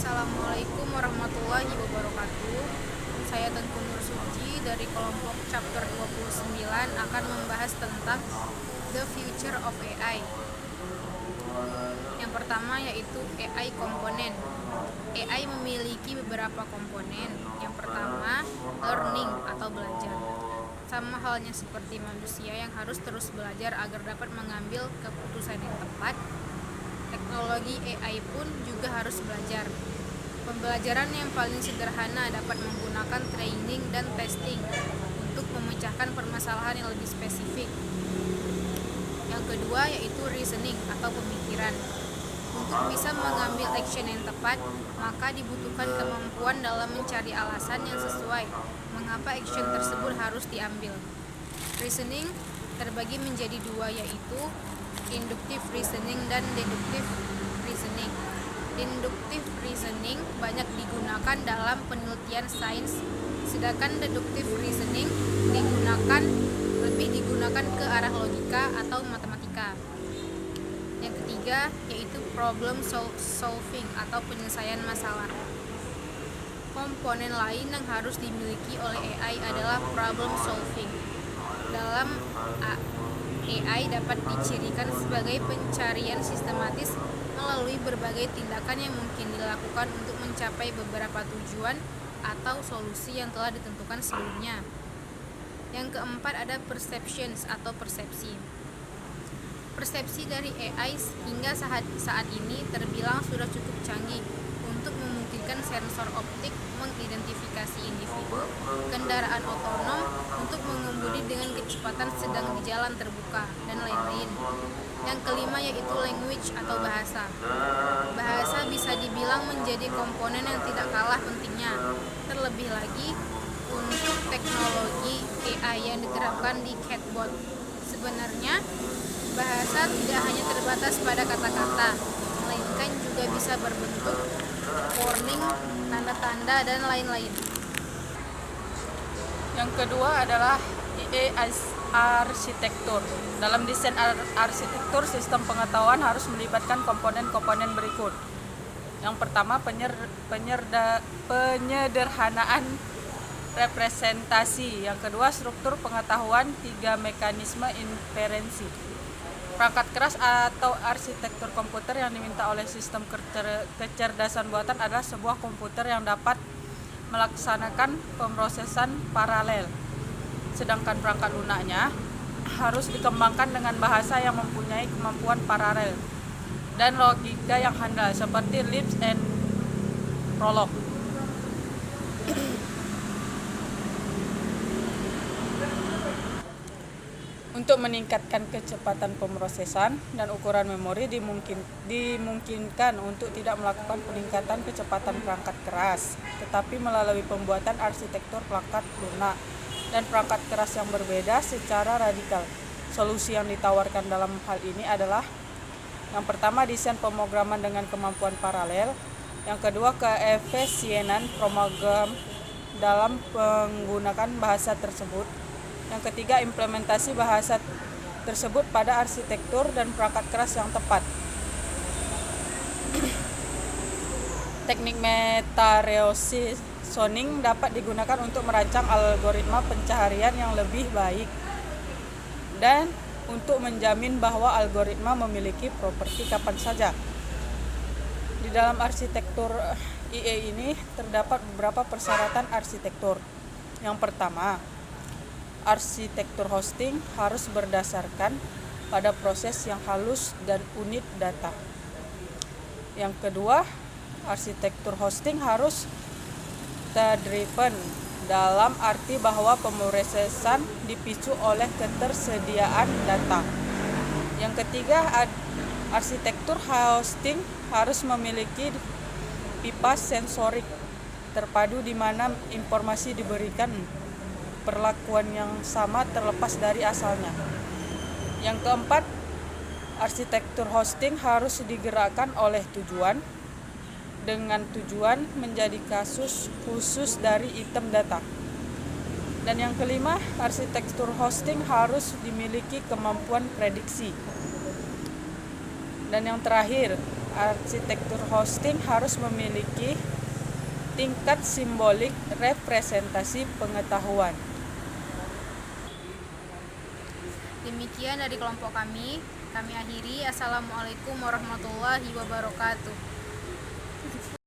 Assalamualaikum warahmatullahi wabarakatuh. Saya Tengku Nur Suci dari kelompok chapter 29 akan membahas tentang the future of AI. Yang pertama yaitu AI komponen. AI memiliki beberapa komponen. Yang pertama, learning atau belajar. Sama halnya seperti manusia yang harus terus belajar agar dapat mengambil keputusan yang tepat, teknologi AI pun juga harus belajar. Pembelajaran yang paling sederhana dapat menggunakan training dan testing untuk memecahkan permasalahan yang lebih spesifik. Yang kedua yaitu reasoning atau pemikiran. Untuk bisa mengambil action yang tepat, maka dibutuhkan kemampuan dalam mencari alasan yang sesuai mengapa action tersebut harus diambil. Reasoning terbagi menjadi dua, yaitu inductive reasoning dan deductive reasoning. Inductive reasoning banyak digunakan dalam penelitian sains, sedangkan deductive reasoning lebih digunakan ke arah logika atau matematika. Yang ketiga yaitu problem solving atau penyelesaian masalah. Komponen lain yang harus dimiliki oleh AI adalah problem solving. Dalam AI dapat dicirikan sebagai pencarian sistematis melalui berbagai tindakan yang mungkin dilakukan untuk mencapai beberapa tujuan atau solusi yang telah ditentukan sebelumnya. Yang keempat ada perceptions atau persepsi. Persepsi dari AI hingga saat ini terbilang sudah cukup canggih untuk memungkinkan sensor optik mengidentifikasi individu, kendaraan otonom untuk mengemudi dengan kecepatan sedang di jalan terbuka, dan lain-lain. Yang kelima yaitu language atau bahasa. Bahasa bisa dibilang menjadi komponen yang tidak kalah pentingnya, terlebih lagi untuk teknologi AI yang diterapkan di chatbot. Sebenarnya, bahasa tidak hanya terbatas pada kata-kata, melainkan juga bisa berbentuk warning, tanda-tanda, dan lain-lain. Yang kedua adalah AI arsitektur. Dalam desain arsitektur, sistem pengetahuan harus melibatkan komponen-komponen berikut. Yang pertama, penyederhanaan representasi. Yang kedua, struktur pengetahuan. Tiga, mekanisme inferensi. Perangkat keras atau arsitektur komputer yang diminta oleh sistem kecerdasan buatan adalah sebuah komputer yang dapat melaksanakan pemrosesan paralel. Sedangkan perangkat lunaknya harus dikembangkan dengan bahasa yang mempunyai kemampuan paralel dan logika yang handal seperti Lisp and Prolog. Untuk meningkatkan kecepatan pemrosesan dan ukuran memori dimungkinkan untuk tidak melakukan peningkatan kecepatan perangkat keras, tetapi melalui pembuatan arsitektur perangkat lunak dan perangkat keras yang berbeda secara radikal. Solusi yang ditawarkan dalam hal ini adalah: yang pertama, desain pemrograman dengan kemampuan paralel. Yang kedua, keefisienan program dalam menggunakan bahasa tersebut. Yang ketiga, implementasi bahasa tersebut pada arsitektur dan perangkat keras yang tepat. Teknik meta-reasoning dapat digunakan untuk merancang algoritma pencaharian yang lebih baik dan untuk menjamin bahwa algoritma memiliki properti kapan saja. Di dalam arsitektur IA ini terdapat beberapa persyaratan arsitektur. Yang pertama, arsitektur hosting harus berdasarkan pada proses yang halus dan unit data. Yang kedua, arsitektur hosting harus data-driven dalam arti bahwa pemrosesan dipicu oleh ketersediaan data. Yang ketiga, arsitektur hosting harus memiliki pipa sensorik terpadu di mana informasi diberikan perlakuan yang sama terlepas dari asalnya. Yang keempat, arsitektur hosting harus digerakkan oleh tujuan dengan tujuan menjadi kasus khusus dari item data. Dan yang kelima, arsitektur hosting harus dimiliki kemampuan prediksi. Dan yang terakhir, arsitektur hosting harus memiliki tingkat simbolik representasi pengetahuan. Demikian dari kelompok kami. Kami akhiri. Assalamualaikum warahmatullahi wabarakatuh.